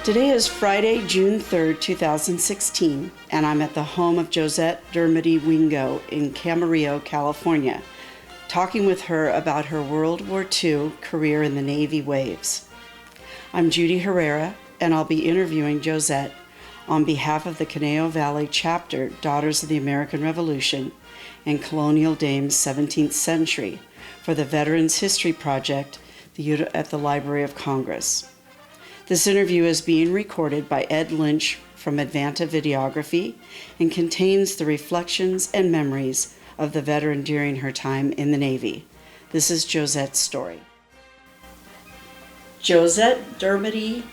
Today is Friday, June 3rd, 2016, and I'm at the home of Josette Dermody Wingo in Camarillo, California, talking with her about her World War II career in the Navy waves. I'm Judy Herrera, and I'll be interviewing Josette on behalf of the Conejo Valley Chapter Daughters of the American Revolution and Colonial Dames 17th Century for the Veterans History Project at the Library of Congress. This interview is being recorded by Ed Lynch from Advanta Videography and contains the reflections and memories of the veteran during her time in the Navy. This is Josette's story. Josette Dermody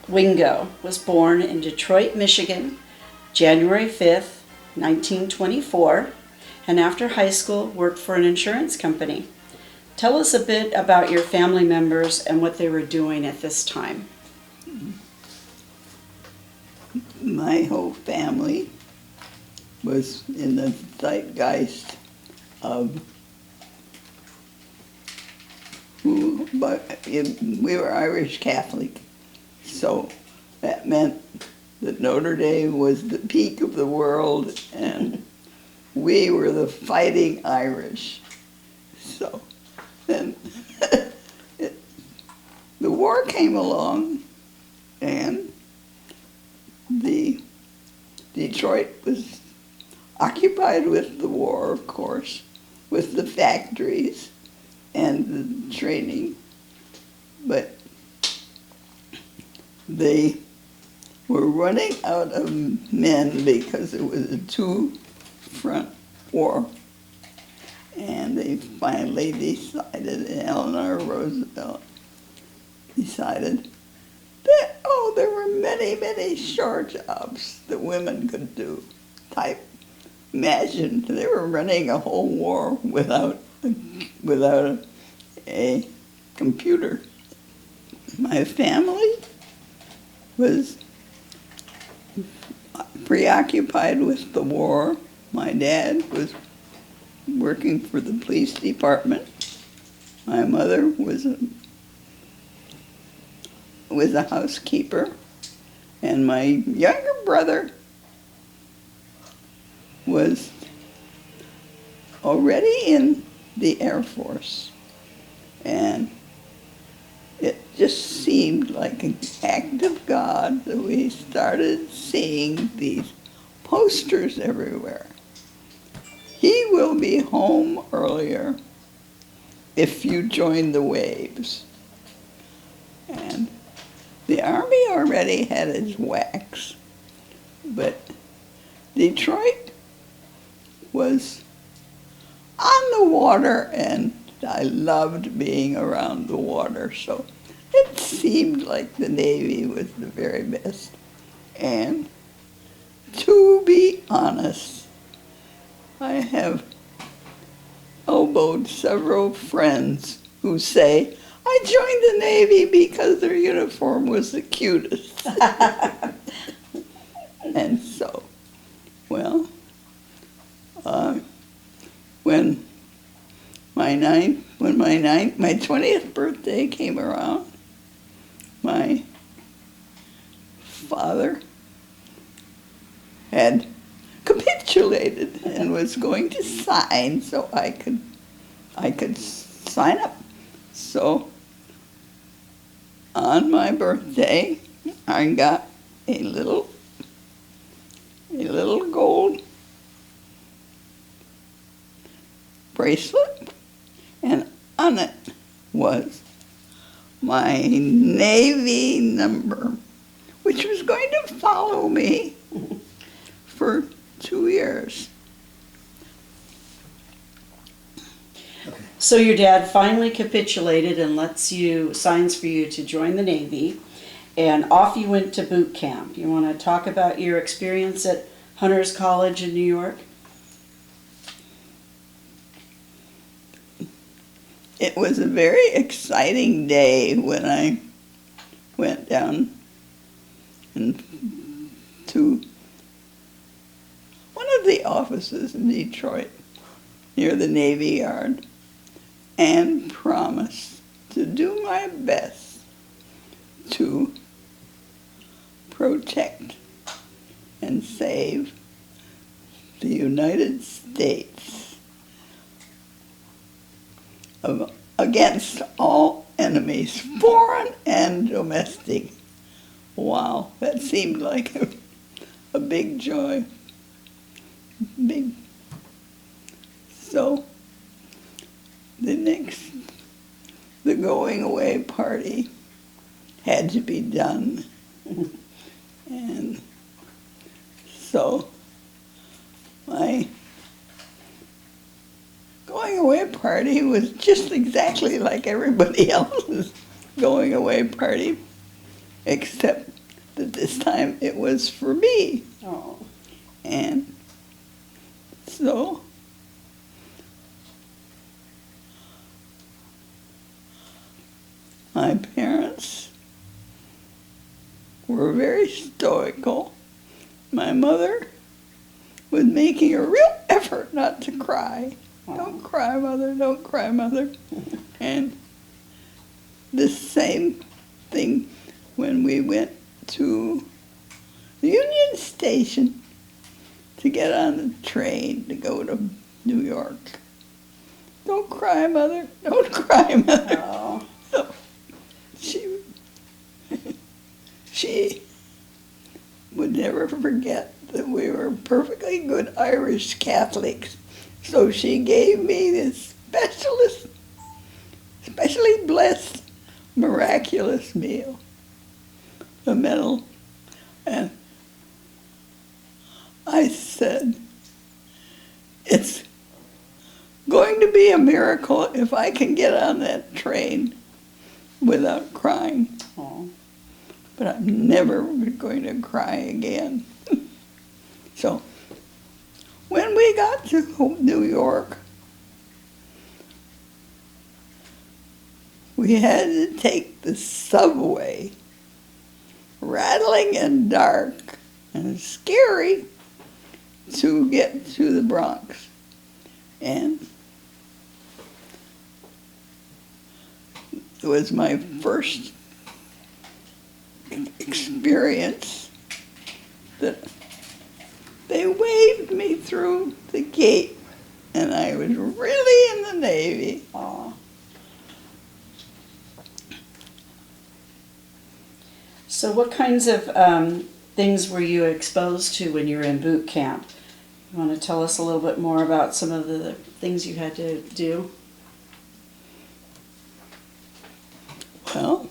Wingo was born in Detroit, Michigan, January 5th, 1924, and after high school worked for an insurance company. Tell us a bit about your family members and what they were doing at this time. My whole family was in the zeitgeist of but we were Irish Catholic, so that meant that Notre Dame was the peak of the world and we were the fighting Irish. So then the war came along and the Detroit was occupied with the war, of course, with the factories and the training, but they were running out of men because it was a two-front war. And they finally decided, Eleanor Roosevelt decided that, there were many, many shore jobs that women could do. Imagine, they were running a whole war without a computer. My family was preoccupied with the war. My dad was working for the police department. My mother was a housekeeper, and my younger brother was already in the Air Force, and it just seemed like an act of God that we started seeing these posters everywhere. He will be home earlier if you join the waves. And the Army already had its wax, but Detroit was on the water, and I loved being around the water, so it seemed like the Navy was the very best. And to be honest, I have elbowed several friends who say, I joined the Navy because their uniform was the cutest. And so, when my 20th birthday came around, my father had capitulated and was going to sign so I could sign up. So on my birthday, I got a little gold bracelet, and on it was my Navy number, which was going to follow me for 2 years. So your dad finally capitulated and signs for you to join the Navy, and off you went to boot camp. You want to talk about your experience at Hunter's College in New York? It was a very exciting day when I went down to one of the offices in Detroit near the Navy Yard and promised to do my best to protect and save the United States against all enemies, foreign and domestic. Wow, that seemed like a big joy. Big. So, the going away party had to be done. And so, my going away party was just exactly like everybody else's going away party, except that this time it was for me. Oh. And so my parents were very stoical. My mother was making a real effort not to cry. Don't cry, Mother, don't cry, Mother. And the same thing when we went to the Union Station to get on the train to go to New York. Don't cry, Mother, don't cry, Mother. Oh. So she would never forget that we were perfectly good Irish Catholics. So she gave me this specially blessed, miraculous meal, a medal. And I said, it's going to be a miracle if I can get on that train without crying. Oh. But I'm never going to cry again. So, when we got to New York, we had to take the subway, rattling and dark and scary, to get to the Bronx. And it was my first experience that they waved me through the gate, and I was really in the Navy. Oh. So what kinds of things were you exposed to when you were in boot camp? You want to tell us a little bit more about some of the things you had to do? Well,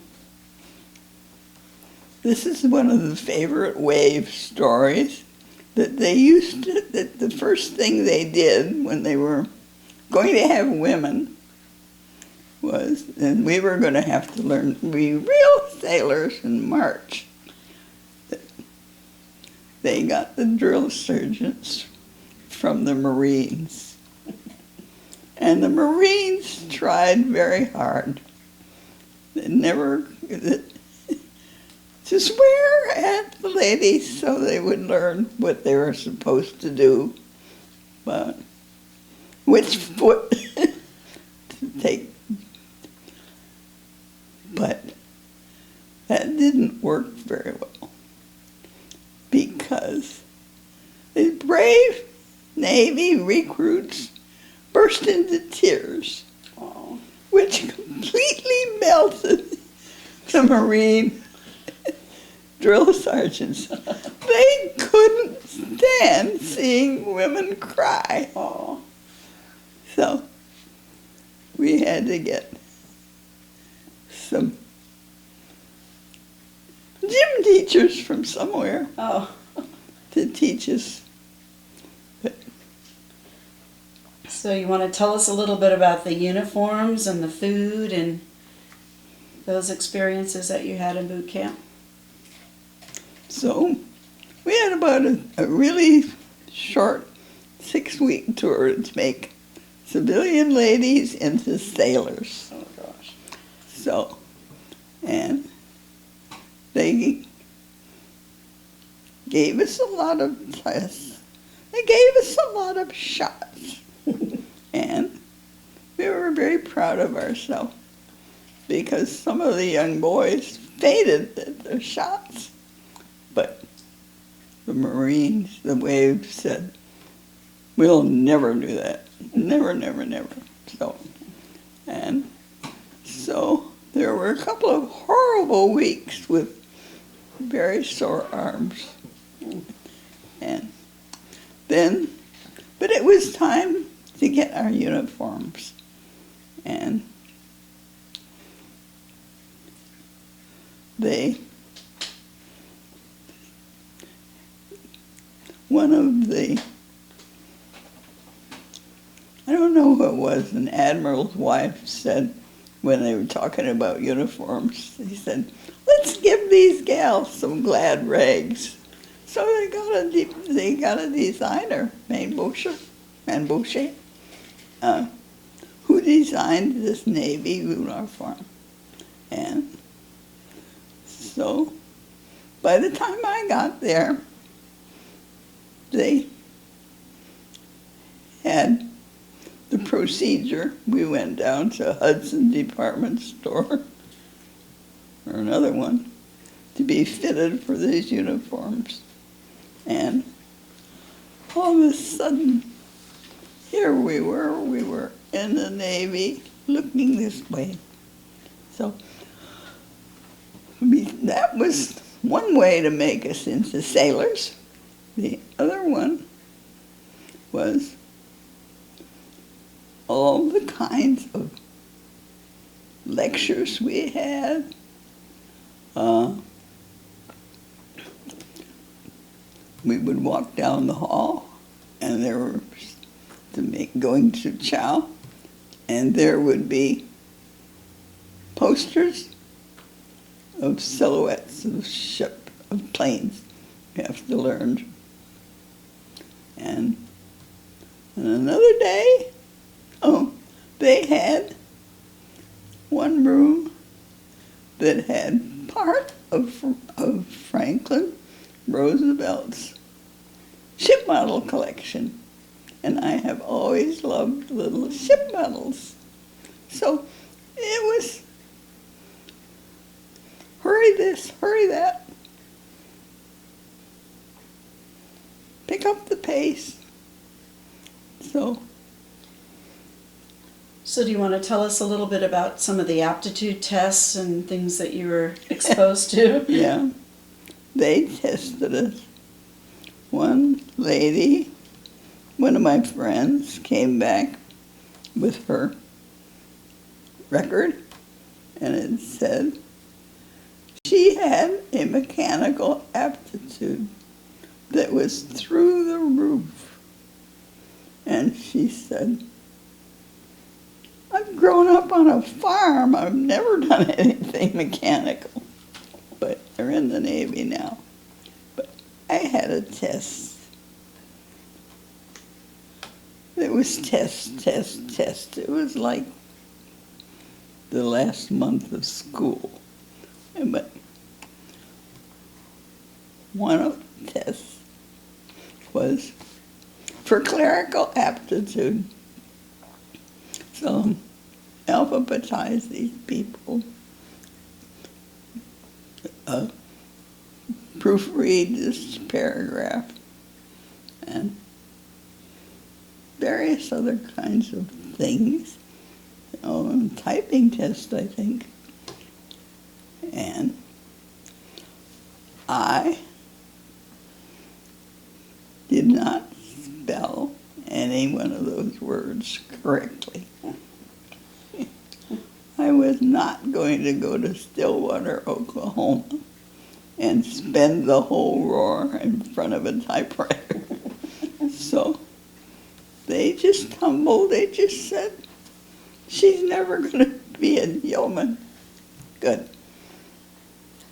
this is one of the favorite WAV stories that they used to, that the first thing they did when they were going to have women was, and we were going to have to learn to be real sailors in March. They got the drill sergeants from the Marines. And the Marines tried very hard. They never, to swear at the ladies so they would learn what they were supposed to do, but which foot to take. But that didn't work very well because these brave Navy recruits burst into tears, which completely melted the Marine drill sergeants. They couldn't stand seeing women cry. Oh. So we had to get some gym teachers from somewhere to teach us. So you want to tell us a little bit about the uniforms and the food and those experiences that you had in boot camp? So we had about a really short 6-week tour to make civilian ladies into sailors. Oh gosh. So, and they gave us a lot of tests. They gave us a lot of shots. And we were very proud of ourselves because some of the young boys fainted at their shots. But the Marines, the WAV said, we'll never do that. Never, never, never. So there were a couple of horrible weeks with very sore arms. And then, but it was time to get our uniforms. And one of the, I don't know who it was, an admiral's wife said, when they were talking about uniforms, he said, let's give these gals some glad rags. So they got a designer named Boucher, who designed this Navy uniform. And so by the time I got there, they had the procedure. We went down to Hudson Department Store, or another one, to be fitted for these uniforms. And all of a sudden, here we were in the Navy, looking this way. So, that was one way to make us into sailors. The other one was all the kinds of lectures we had. We would walk down the hall, and there were going to chow, and there would be posters of silhouettes of planes. You have to learn. And another day, they had one room that had part of Franklin Roosevelt's ship model collection. And I have always loved little ship models. So it was hurry this, hurry that. Pick up the pace. So do you want to tell us a little bit about some of the aptitude tests and things that you were exposed to? Yeah. They tested us. One lady, one of my friends, came back with her record, and it said she had a mechanical aptitude that was through the roof. And she said, I've grown up on a farm. I've never done anything mechanical. But they're in the Navy now. But I had a test. It was test. It was like the last month of school. But one of the tests was for clerical aptitude. So alphabetize these people, proofread this paragraph, and various other kinds of things. And typing test, I think. And I did not spell any one of those words correctly. I was not going to go to Stillwater, Oklahoma, and spend the whole roar in front of a typewriter. So they just humbled. They just said, she's never going to be a yeoman. Good.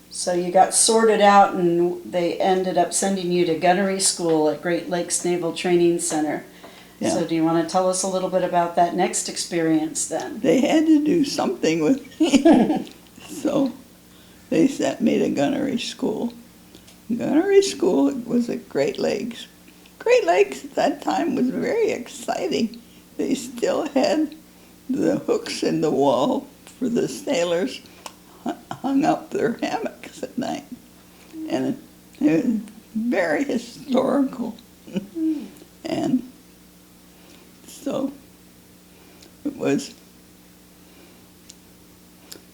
So you got sorted out, and they ended up sending you to gunnery school at Great Lakes Naval Training Center. Yeah. So do you want to tell us a little bit about that next experience then? They had to do something with me. So they sent me to gunnery school. Gunnery school was at Great Lakes. Great Lakes at that time was very exciting. They still had the hooks in the wall for the sailors hung up their hammocks at night. And It was very historical. And so it was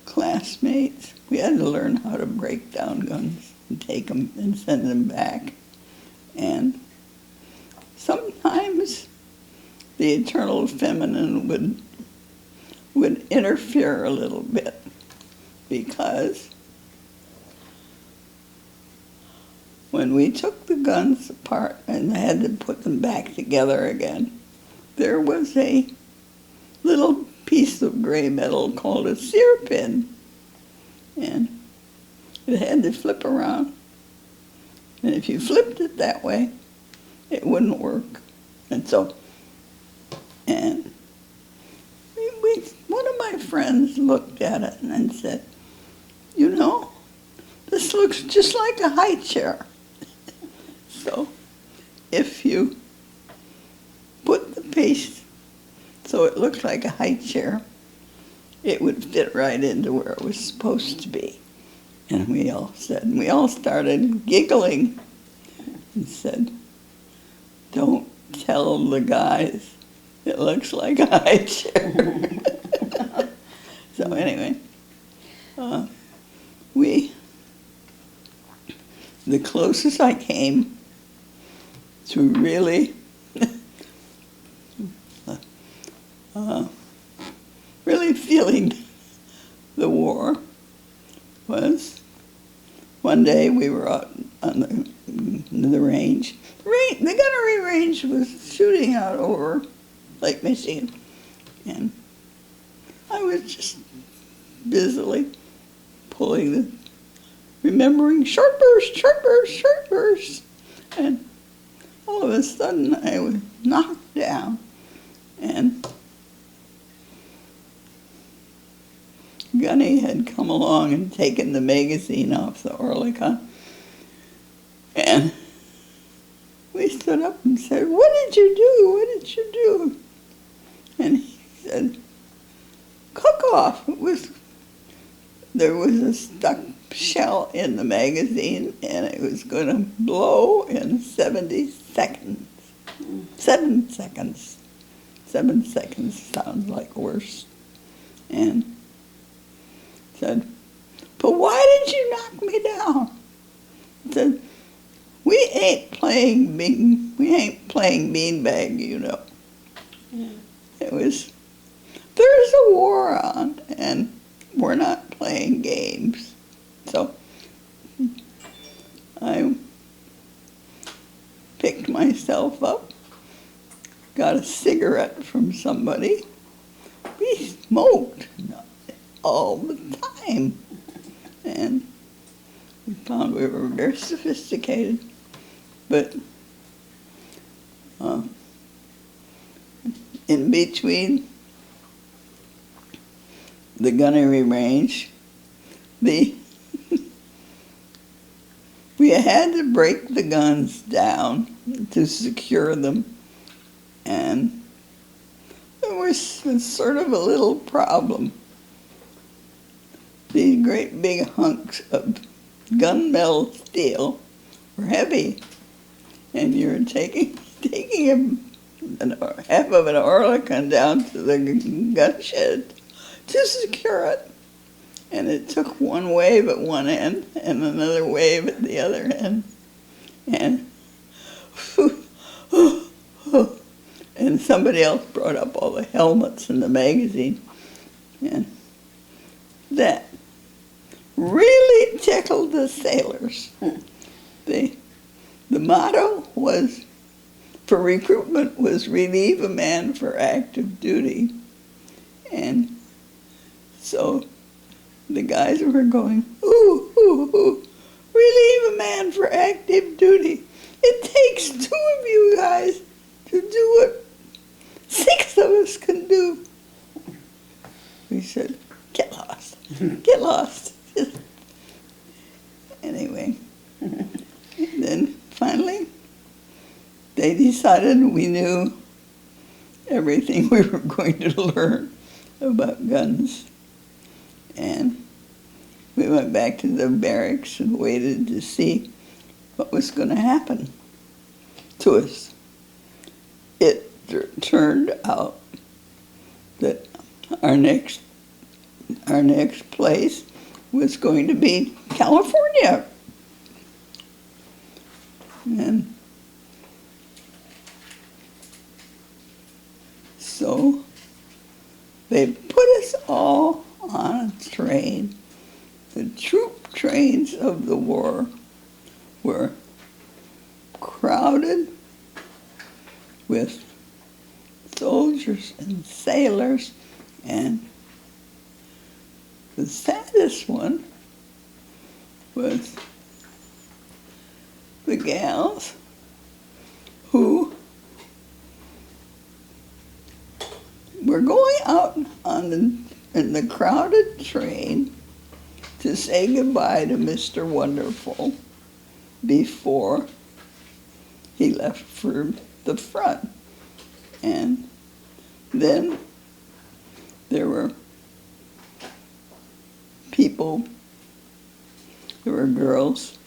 classmates. We had to learn how to break down guns and take them and send them back. And sometimes the eternal feminine would interfere a little bit, because when we took the guns apart and had to put them back together again, there was a little piece of gray metal called a sear pin, and it had to flip around. And if you flipped it that way, it wouldn't work. And so, and one of my friends looked at it and said, "You know, this looks just like a high chair." So if you put the paste so it looked like a high chair, it would fit right into where it was supposed to be. And we all started giggling and said, "Don't tell the guys it looks like a high chair." So anyway, the closest I came to really really feeling the war was one day we were out on the range. The gunnery range was shooting out over Lake Michigan, and I was just busily remembering short burst, short burst, short burst, and all of a sudden I was knocked down, and Gunny had come along and taken the magazine off the Oerlikon, and we stood up and said, "What did you do? What did you do?" And he said, "Cook off." There was a stuck shell in the magazine, and it was going to blow in 70 seconds. 7 seconds. 7 seconds sounds like worse. And said, "But why did you knock me down?" I said, we ain't playing beanbag, you know. Yeah. It was, there's a war on, and we're not playing games. So I picked myself up, got a cigarette from somebody. We smoked all the time, and we found we were very sophisticated, but in between the gunnery range, we had to break the guns down to secure them, and there was sort of a little problem. These great big hunks of gunmetal steel were heavy, and you're taking half of an Oerlikon down to the gun shed to secure it. And it took one wave at one end and another wave at the other end. And and somebody else brought up all the helmets and the magazine. And that really tickled the sailors. The motto was, for recruitment, was relieve a man for active duty. And so the guys were going, "Ooh, ooh, ooh, relieve a man for active duty. It takes 2 of you guys to do what 6 of us can do." We said, "Get lost, get lost." Anyway, and then finally they decided we knew everything we were going to learn about guns. And we went back to the barracks and waited to see what was going to happen to us. It turned out that our next place was going to be California. And so they put us all on a train. The troop trains of the war were crowded with soldiers and sailors, and the saddest one was the gals who were going out in the crowded train to say goodbye to Mr. Wonderful before he left for the front. And then there were people, there were girls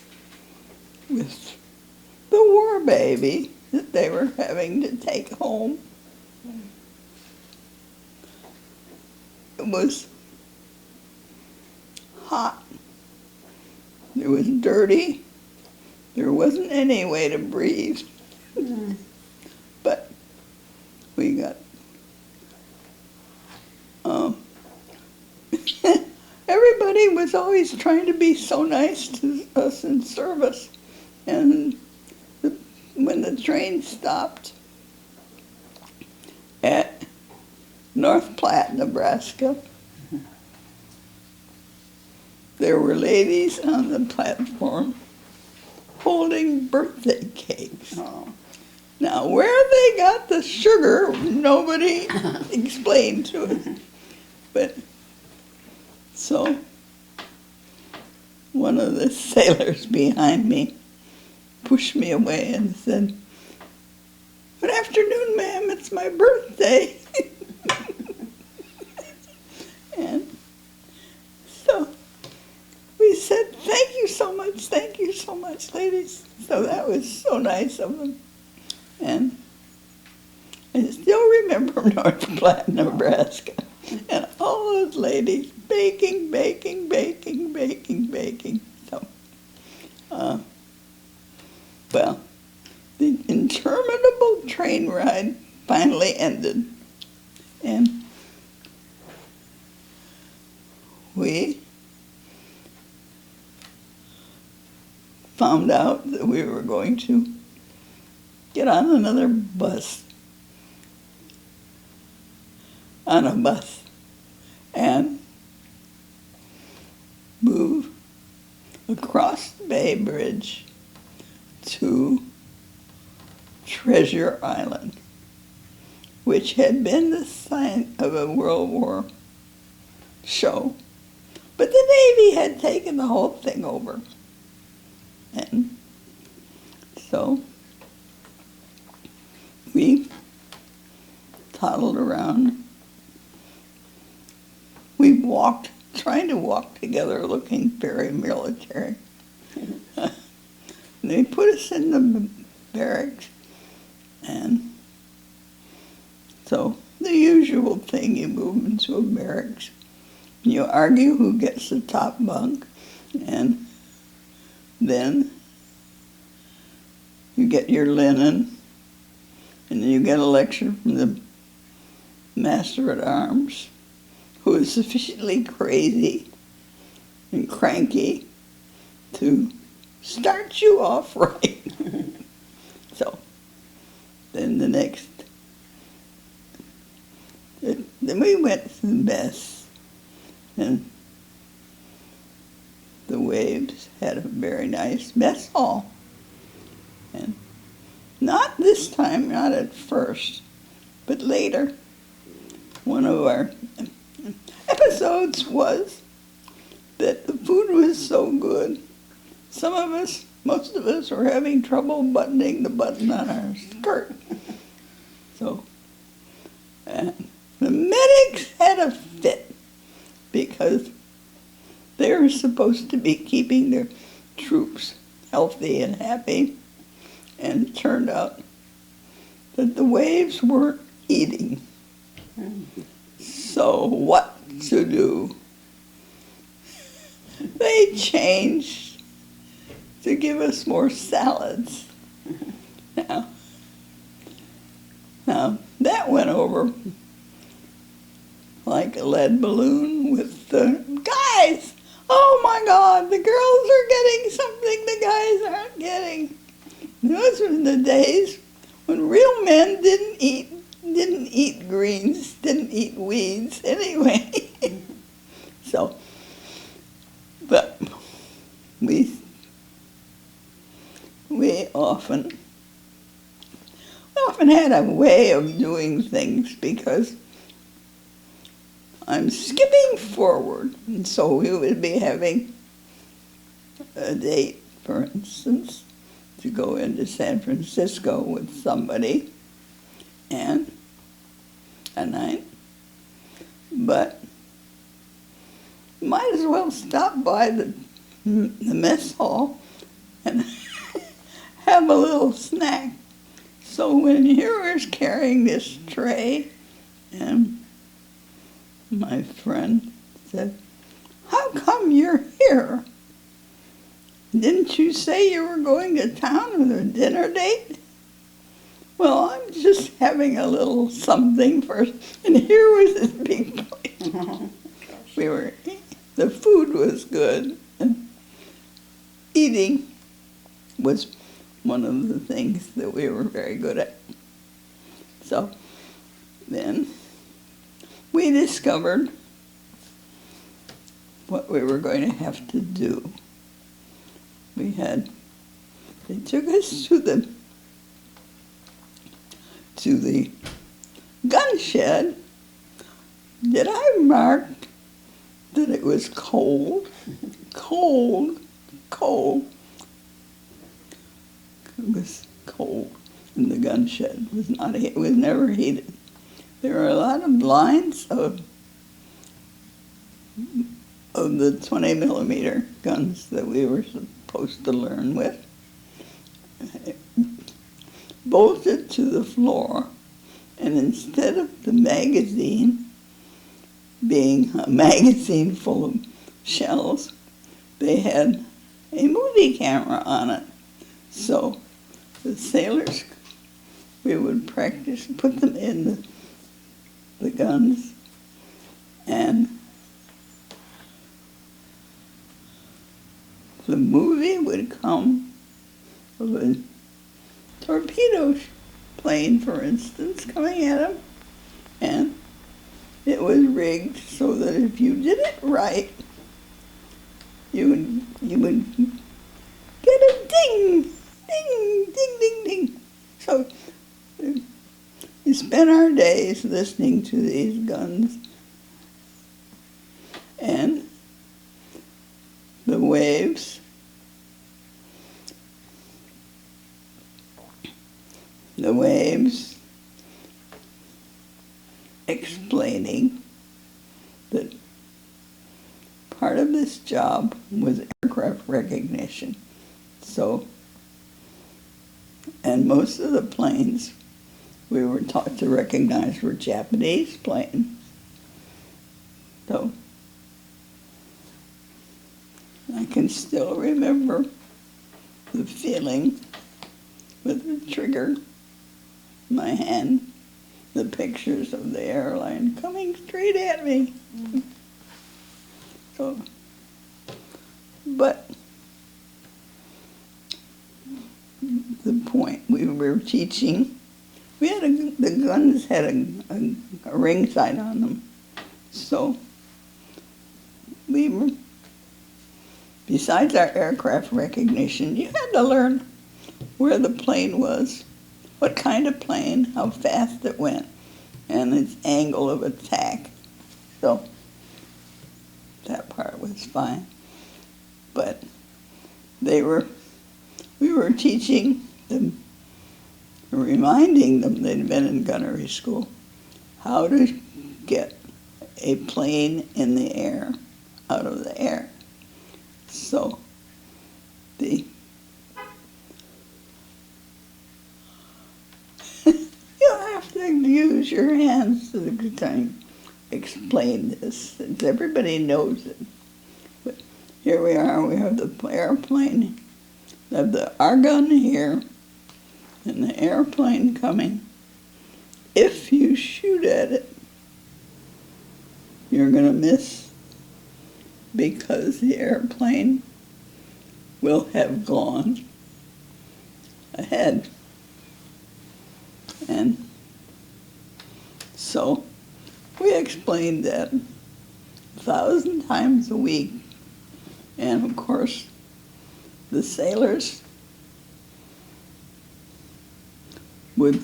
with the war baby that they were having to take home. It was hot. It was dirty. There wasn't any way to breathe. But we got everybody was always trying to be so nice to us in service. And when the train stopped at North Platte, Nebraska, there were ladies on the platform holding birthday cakes. Oh. Now, where they got the sugar, nobody explained to us. But so one of the sailors behind me pushed me away and said, "Good afternoon, ma'am, it's my birthday." And so we said, thank you so much, ladies. So that was so nice of them. And I still remember North Platte, Nebraska, and all those ladies baking. So, well, the interminable train ride finally ended, and we found out that we were going to get on another bus, and move across the Bay Bridge to Treasure Island, which had been the site of a World War show. But the Navy had taken the whole thing over. And so we toddled around. We walked, trying to walk together, looking very military. And they put us in the barracks, and so the usual thing, you move into a barracks, you argue who gets the top bunk, and then you get your linen, and then you get a lecture from the master at arms, who is sufficiently crazy and cranky to start you off right. So then then we went to the mess, and the Waves had a very nice mess hall. And not this time, not at first, but later, one of our episodes was that the food was so good, most of us were having trouble buttoning the button on our skirt. So, and the medics had a fit because they were supposed to be keeping their troops healthy and happy. And it turned out that the waves weren't eating. So what to do? They changed to give us more salads. Now that went over like a lead balloon with the guys. Oh my God, the girls are getting something the guys aren't getting. Those were the days when real men didn't eat greens, didn't eat weeds anyway. So, but we often had a way of doing things because I'm skipping forward. And so we would be having a date, for instance, to go into San Francisco with somebody and a night, but might as well stop by the mess hall and have a little snack. So when here was carrying this tray, and my friend said, "How come you're here? Didn't you say you were going to town with a dinner date?" "Well, I'm just having a little something first." And here was this big plate. The food was good, and eating was one of the things that we were very good at. So then we discovered what we were going to have to do. They took us to the gun shed. Did I mark that it was cold? Cold. It was cold in the gun shed. It was never heated. There were a lot of blinds of the 20 millimeter guns that we were supposed to learn with, bolted to the floor, and instead of the magazine being a magazine full of shells, they had a movie camera on it. So the sailors, we would practice, put them in the guns, and the movie would come of a torpedo plane, for instance, coming at them, and it was rigged so that if you did it right, you would get a ding, ding, ding, ding, ding. So we spent our days listening to these guns, and the waves, explaining that part of this job was aircraft recognition. So, and most of the planes we were taught to recognize were Japanese planes. So I can still remember the feeling with the trigger in my hand, the pictures of the airline coming straight at me. So, but the point we were teaching, the guns had a ring sight on them. So we were, besides our aircraft recognition, you had to learn where the plane was, what kind of plane, how fast it went, and its angle of attack. So that part was fine. But we were teaching them, reminding them they'd been in gunnery school, how to get a plane in the air, out of the air. So the use your hands to explain this, since everybody knows it. But here we are, we have the airplane, we have our gun here, and the airplane coming. If you shoot at it, you're going to miss, because the airplane will have gone ahead. And so we explained that 1,000 times a week. And of course, the sailors would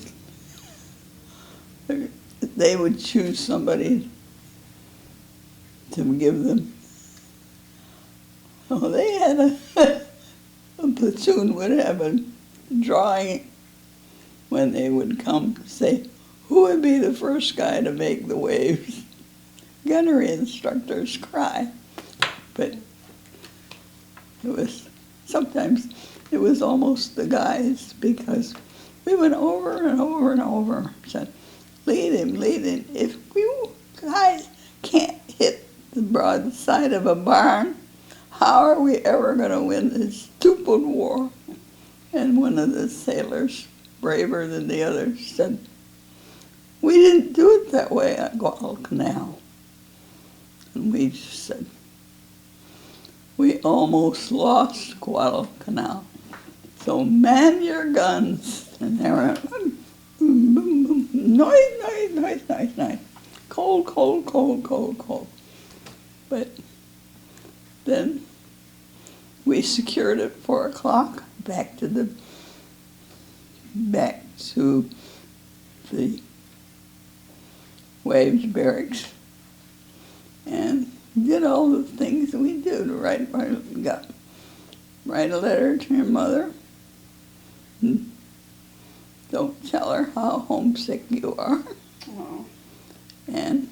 choose somebody to give them. Oh, they had a platoon would have a drawing when they would come to say, who would be the first guy to make the waves? Gunnery instructors cry. But sometimes it was almost the guys, because we went over and over and over, said, lead him, lead him. If you guys can't hit the broadside of a barn, how are we ever going to win this stupid war? And one of the sailors, braver than the others, said, we didn't do it that way at Guadalcanal. And we just said, we almost lost Guadalcanal. So man your guns. And they were, noise, noise, noise, noise, noise. Cold, cold, cold, cold, cold. But then we secured at 4 o'clock back to the Waves barracks, and did all the things that we do to write a letter to your mother. Don't tell her how homesick you are. Oh. And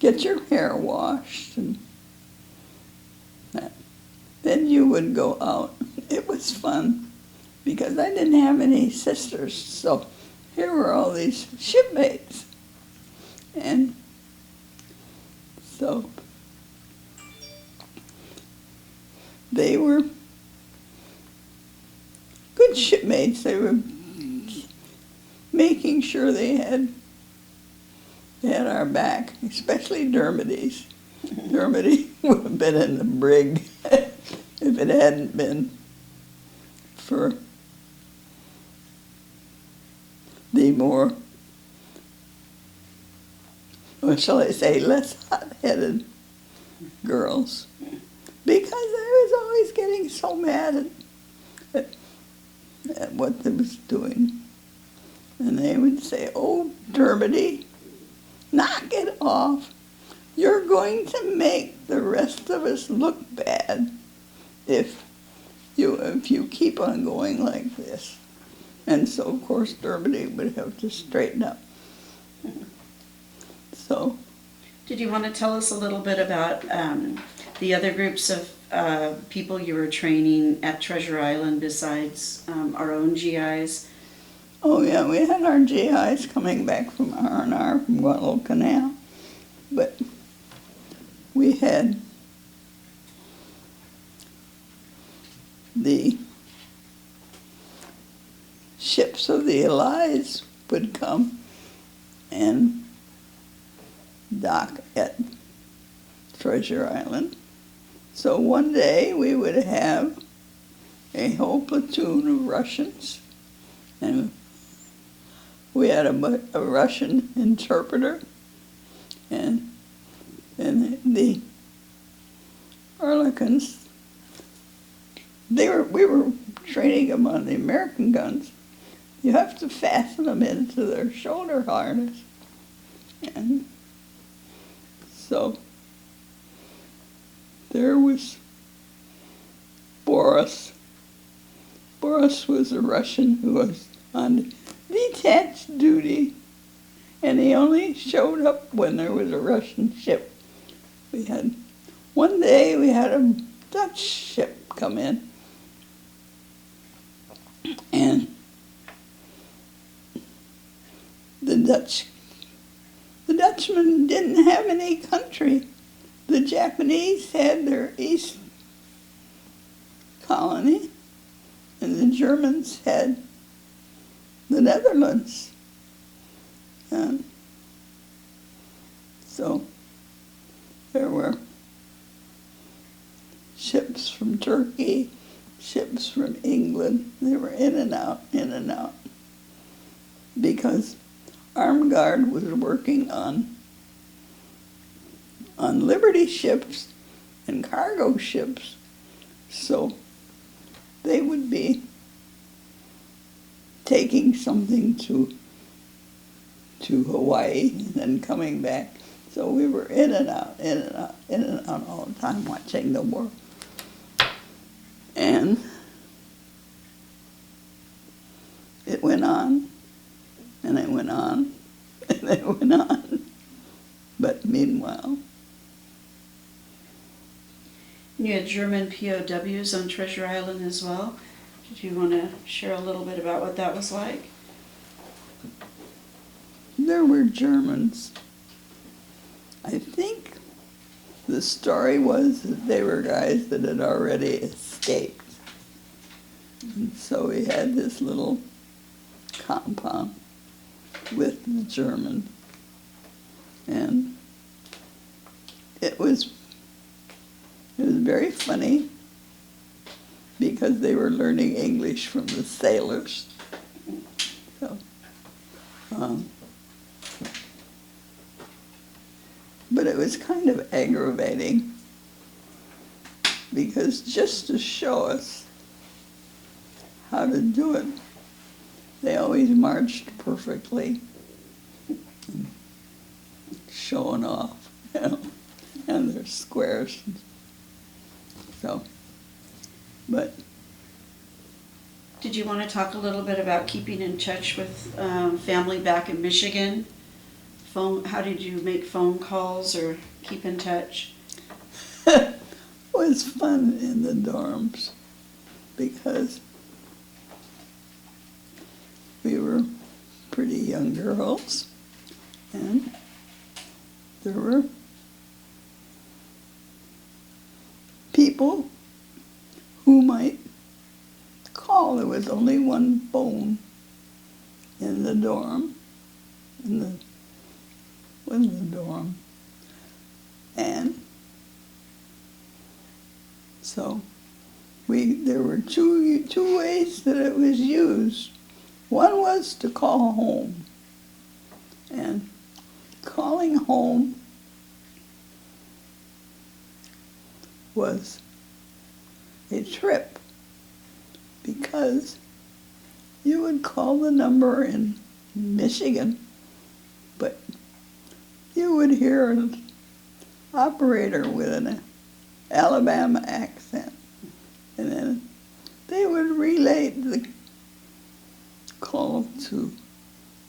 get your hair washed, and that. Then you would go out. It was fun, because I didn't have any sisters, so here were all these shipmates. And so they were good shipmates. They were making sure they had our back, especially Dermody's. Dermody would have been in the brig if it hadn't been for the more, or shall I say, less hot-headed girls, because I was always getting so mad at what they was doing. And they would say, oh, Dermody, knock it off. You're going to make the rest of us look bad if you keep on going like this. And so, of course, Dermody would have to straighten up. So, did you want to tell us a little bit about the other groups of people you were training at Treasure Island besides our own GIs? Oh yeah, we had our GIs coming back from R&R from Guadalcanal, but we had the ships of the Allies would come and dock at Treasure Island. So one day we would have a whole platoon of Russians, and we had a Russian interpreter, and the Arlequins, we were training them on the American guns. You have to fasten them into their shoulder harness. And so there was Boris. Boris was a Russian who was on detached duty, and he only showed up when there was a Russian ship. One day we had a Dutch ship come in, and the the Dutchmen didn't have any country. The Japanese had their East colony, and the Germans had the Netherlands. And so there were ships from Turkey, ships from England. They were in and out, because Armed Guard was working on Liberty ships and cargo ships. So they would be taking something to Hawaii and then coming back. So we were in and out all the time watching the war. And it went on, and it went on, and it went on. But meanwhile, you had German POWs on Treasure Island as well. Did you want to share a little bit about what that was like? there were Germans. I think the story was that they were guys that had already escaped. And so we had this little compound with the German. And it was very funny because they were learning English from the sailors. So, but it was kind of aggravating because just to show us how to do it, they always marched perfectly, showing off, you know, and their squares. So, but did you want to talk a little bit about keeping in touch with family back in Michigan? How did you make phone calls or keep in touch? it was fun in the dorms because we were pretty young girls, and there were people who might call. There was only one phone in the dorm, and so there were two ways that it was used. One was to call home, and calling home was a trip because you would call the number in Michigan, but you would hear an operator with an Alabama accent, and then they would relay the call to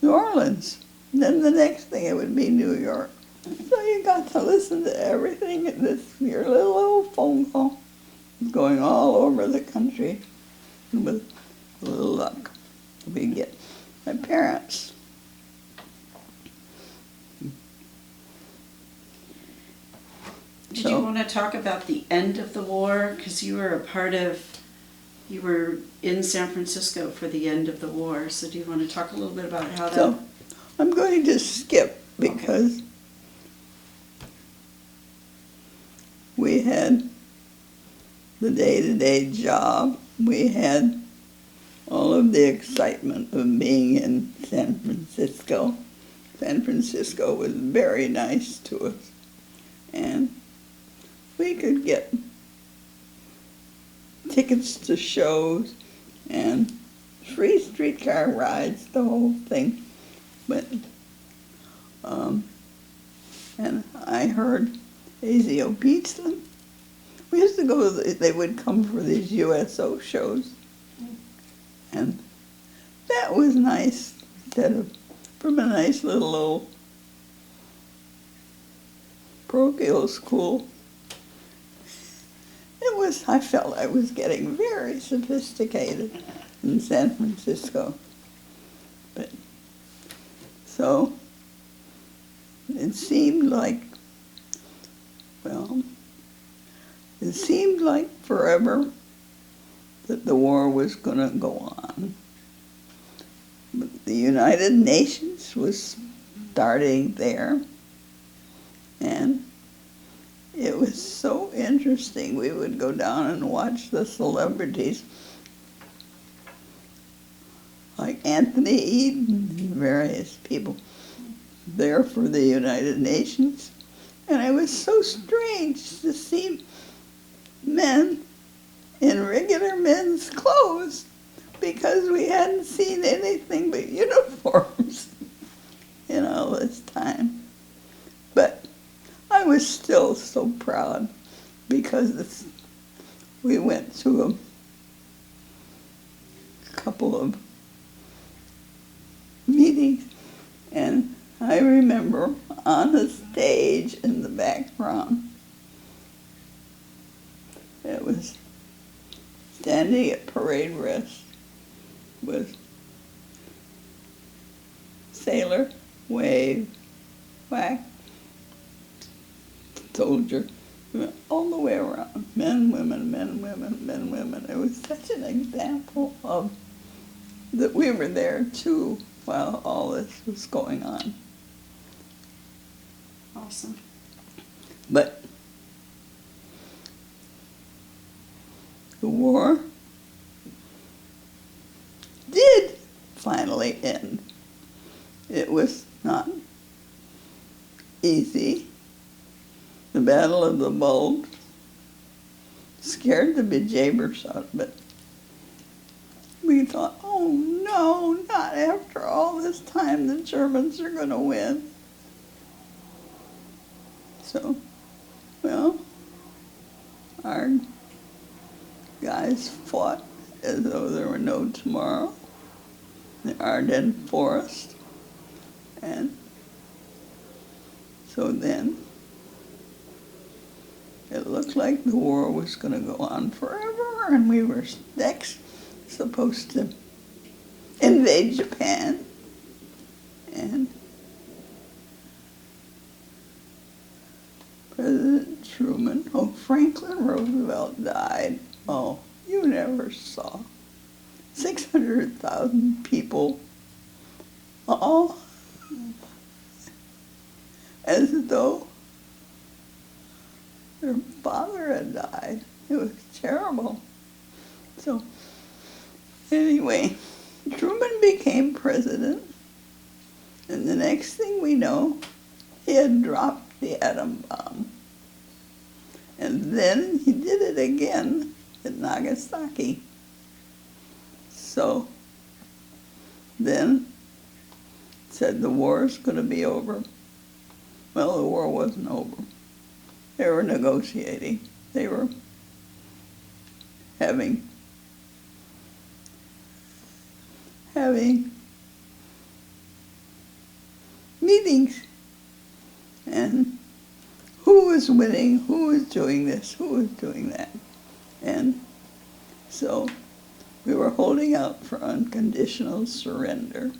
New Orleans. And then the next thing it would be New York. So you got to listen to everything in your little phone call going all over the country. And with a little luck, we get my parents. Did you want to talk about the end of the war? Because you were you were in San Francisco for the end of the war. So do you want to talk a little bit about how that... So I'm going to skip because we had the day-to-day job. We had all of the excitement of being in San Francisco. San Francisco was very nice to us, and we could get tickets to shows and free streetcar rides, the whole thing. But, and I heard Azio Pizza. We used to go, they would come for these USO shows. And that was nice, instead of from a nice little old parochial school. I felt I was getting very sophisticated in San Francisco. But So it seemed like, well, it seemed like forever that the war was going to go on. But the United Nations was starting there, and it was so interesting. We would go down and watch the celebrities like Anthony Eden and various people there for the United Nations. And it was so strange to see men in regular men's clothes because we hadn't seen anything but uniforms in all this time. But I was still so proud because we went to a couple of meetings, and I remember on the stage in the background, it was standing at parade rest with sailor, WAV, WAC, soldier, all the way around, men, women, men, women, men, women. It was such an example of that we were there too while all this was going on. Awesome. But the war did finally end. It was not easy. The Battle of the Bulge scared the bejeebers out of it. We thought, oh no, not after all this time the Germans are going to win. So, well, our guys fought as though there were no tomorrow in the Ardennes forest. And so then it looked like the war was going to go on forever, and we were next supposed to invade Japan. And President Truman, Franklin Roosevelt died. Oh, you never saw 600,000 people, all as though their father had died. It was terrible. So anyway, Truman became president, and the next thing we know, he had dropped the atom bomb. And then he did it again at Nagasaki. So then said the war is going to be over. Well, the war wasn't over. They were negotiating. They were having meetings, and who was winning, who was doing this, who was doing that. And so we were holding out for unconditional surrender.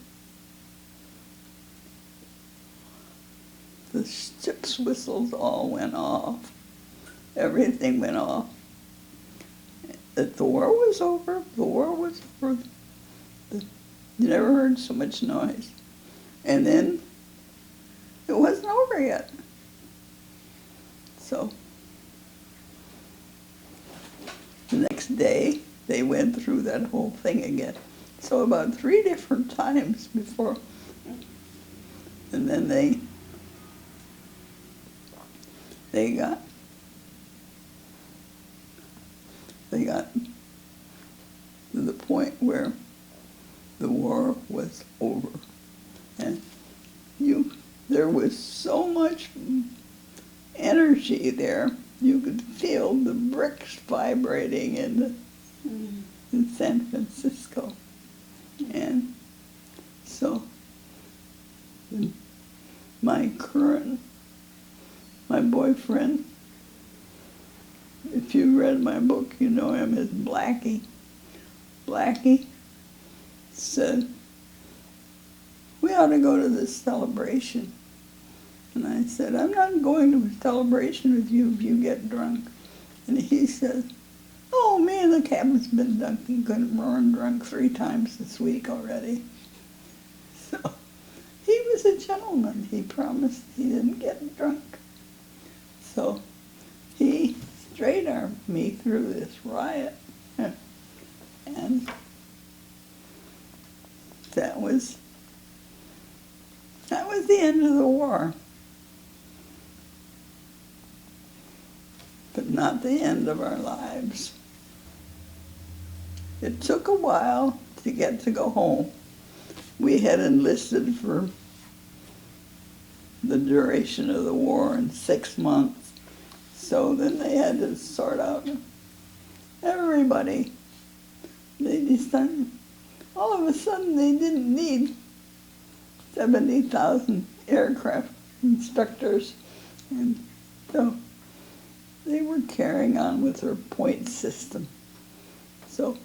The ship's whistles all went off. Everything went off. That the war was over, the war was over. You never heard so much noise. And then it wasn't over yet. So the next day, they went through that whole thing again. So about 3 different times before, and then they got to the point where the war was over. And there was so much energy there. You could feel the bricks vibrating in San Francisco. And so my boyfriend, if you read my book, you know him as Blackie. Blackie said, we ought to go to this celebration. And I said, I'm not going to a celebration with you if you get drunk. And he said, oh, me and the captain's been drunk 3 times this week already. So he was a gentleman. He promised he didn't get drunk. So he straight-armed me through this riot. And that was the end of the war. But not the end of our lives. It took a while to get to go home. We had enlisted for the duration of the war in 6 months. So then they had to sort out everybody. They decided, all of a sudden they didn't need 70,000 aircraft instructors. And so they were carrying on with their point system. So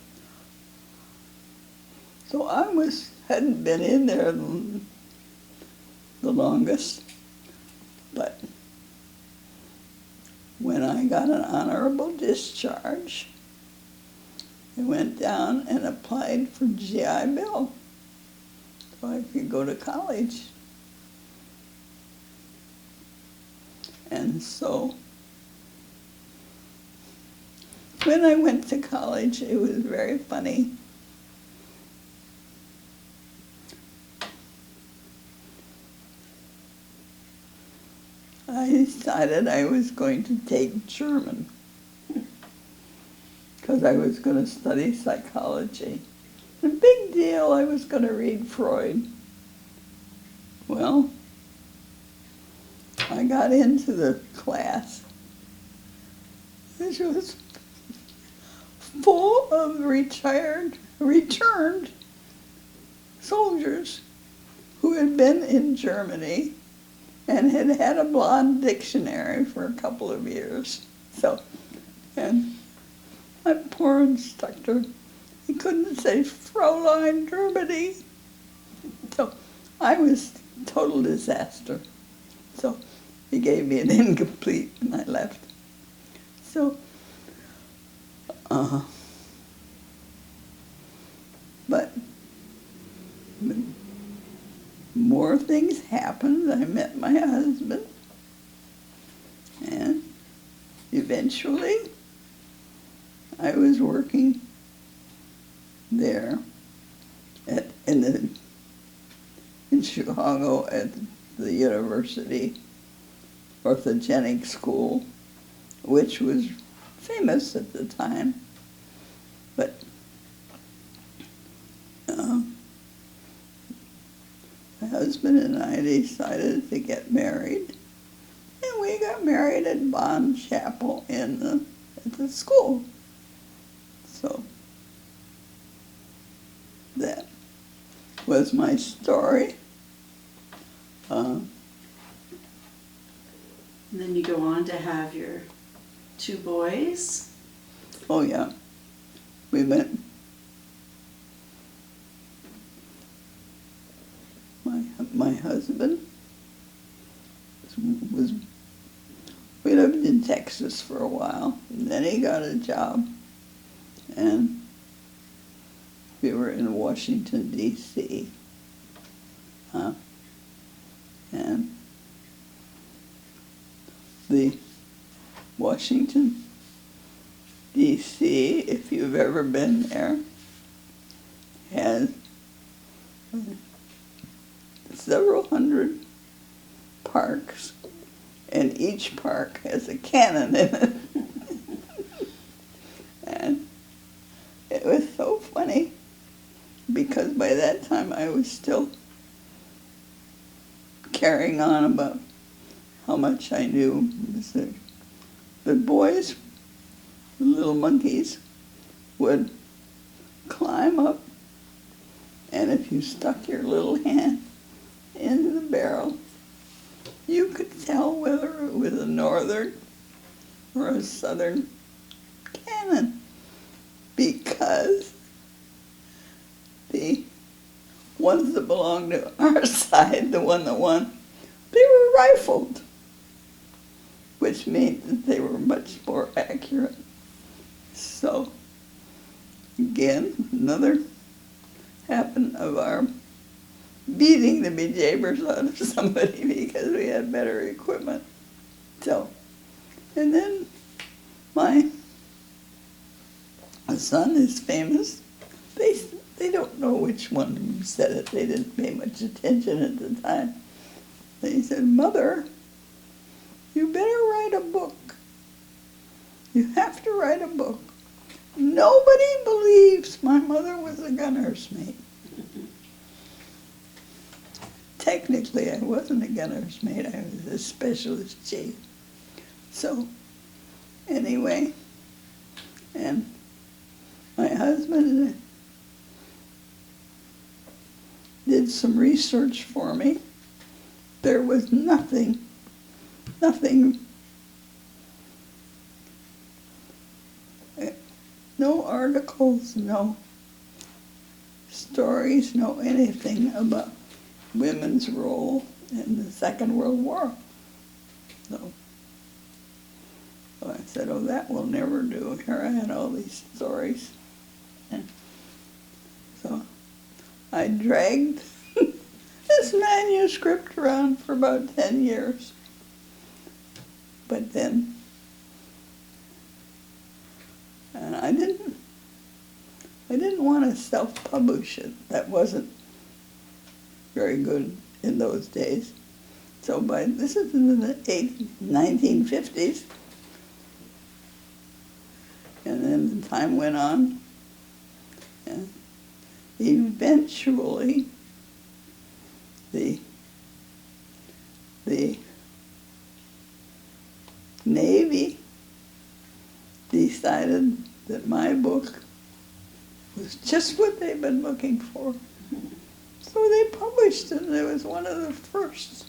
I hadn't been in there the longest, but when I got an honorable discharge, I went down and applied for GI Bill so I could go to college. And so when I went to college, it was very funny. I decided I was going to take German because I was going to study psychology. A big deal, I was going to read Freud. Well, I got into the class. It was full of returned soldiers who had been in Germany and had had a blonde dictionary for a couple of years. So, and my poor instructor, he couldn't say Fräulein Dermody. So I was a total disaster. So he gave me an incomplete and I left. So, but more things happened. I met my husband, and eventually I was working there in Chicago at the University Orthogenic School, which was famous at the time. But my husband and I decided to get married, and we got married at Bond Chapel at the school. So that was my story. And then you go on to have your 2 boys. Oh yeah, we met. My husband we lived in Texas for a while, and then he got a job, and we were in Washington, D.C. And the Washington, D.C., if you've ever been there, has several hundred parks, and each park has a cannon in it. And it was so funny, because by that time I was still carrying on about how much I knew. The boys, the little monkeys, would climb up, and if you stuck your little hand into the barrel, you could tell whether it was a northern or a southern cannon, because ones that belonged to our side, the one that won, they were rifled, which means that they were much more accurate. So, again, another happened of our beating the bejabbers out of somebody because we had better equipment. So, and then my son is famous. They don't know which one said it. They didn't pay much attention at the time. They said, "Mother, you better write a book. You have to write a book." Nobody believes my mother was a gunner's mate. Technically, I wasn't a gunner's mate. I was a specialist chief. So, anyway, and my husband did some research for me. There was nothing, no articles, no stories, no anything about women's role in the Second World War. So I said, "Oh, that will never do." Here I had all these stories. And so I dragged this manuscript around for about 10 years. But then, and I didn't want to self-publish it. That wasn't very good in those days. So this is in the 1950s. And then the time went on, and eventually the Navy decided that my book was just what they'd been looking for. So they published it, and it was one of the first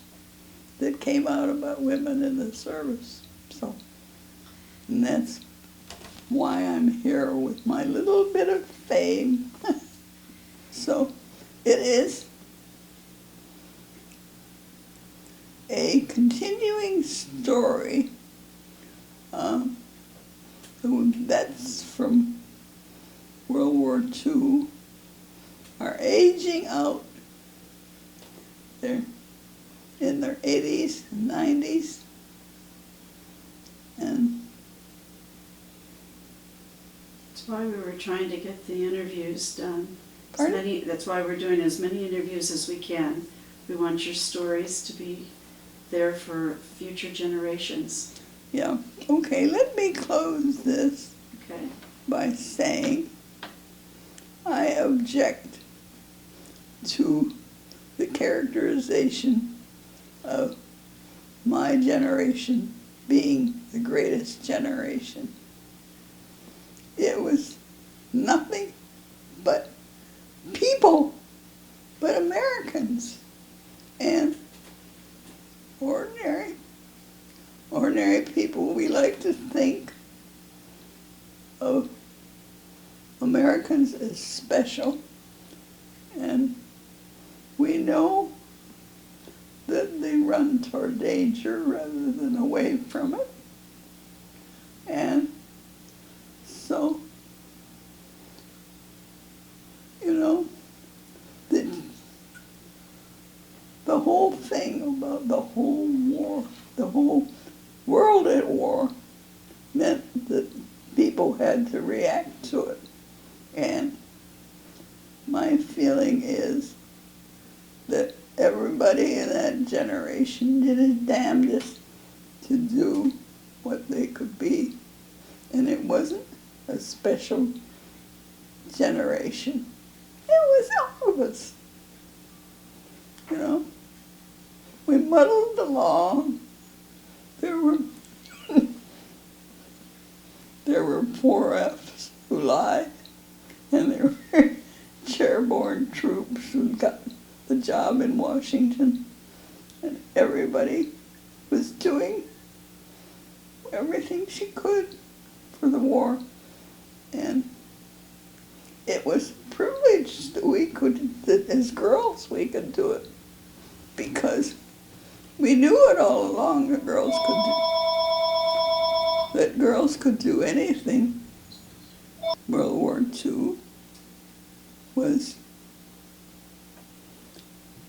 that came out about women in the service. So, and that's why I'm here with my little bit of fame. So, it is a continuing story that's from World War II, are aging out. They're in their 80s and 90s. And that's why we were trying to get the interviews done. Pardon? That's why we're doing as many interviews as we can. We want your stories to be there for future generations. yeah, okay, let me close this Okay. by saying I object to the characterization of my generation being the greatest generation. It was nothing but people, but Americans, and ordinary people. We like to think of Americans as special, and we know that they run toward danger rather than away from it. And so, you know, the whole thing about the whole war, the whole world at war, meant that people had to react to it. And my feeling is that everybody in that generation did his damnedest to do what they could be. And it wasn't a special generation. It was all of us. You know, we muddled along. There were 4Fs who lied, and there were chairborne troops who got the job in Washington, and everybody was doing everything she could for the war, and it was privileged that we could, that as girls we could do it, because we knew it all along that girls could do anything. World War II was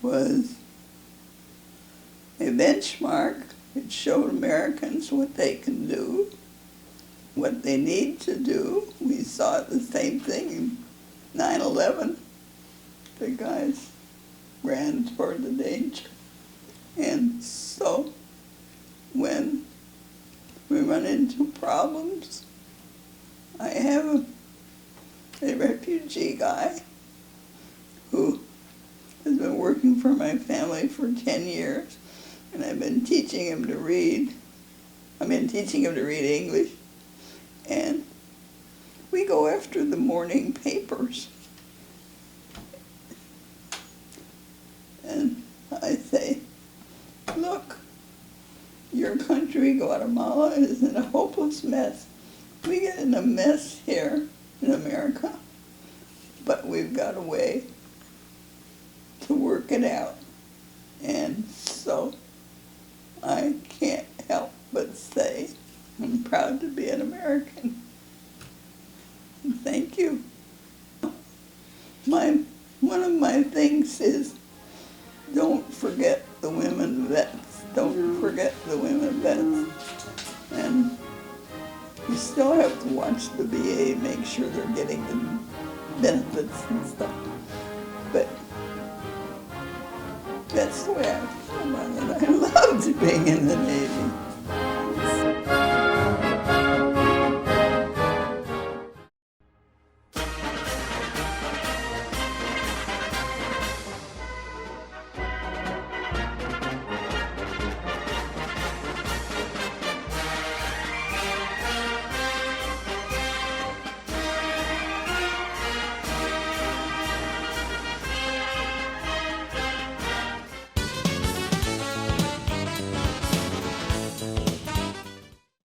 a benchmark. It showed Americans what they can do, what they need to do. We saw the same thing in 9/11. The guys ran toward the danger. And so when we run into problems, I have a refugee guy who has been working for my family for 10 years, and I've been teaching him to read. I've been teaching him to read English, and we go after the morning papers. And I say, look, your country, Guatemala, is in a hopeless mess. We get in a mess here in America, but we've got a way to work it out. And so I can't help but say I'm proud to be an American. Thank you. One of my things is don't forget the women vets. Don't forget the women vets. And you still have to watch the VA, make sure they're getting the benefits and stuff. But that's the way I feel about it. I loved being in the Navy.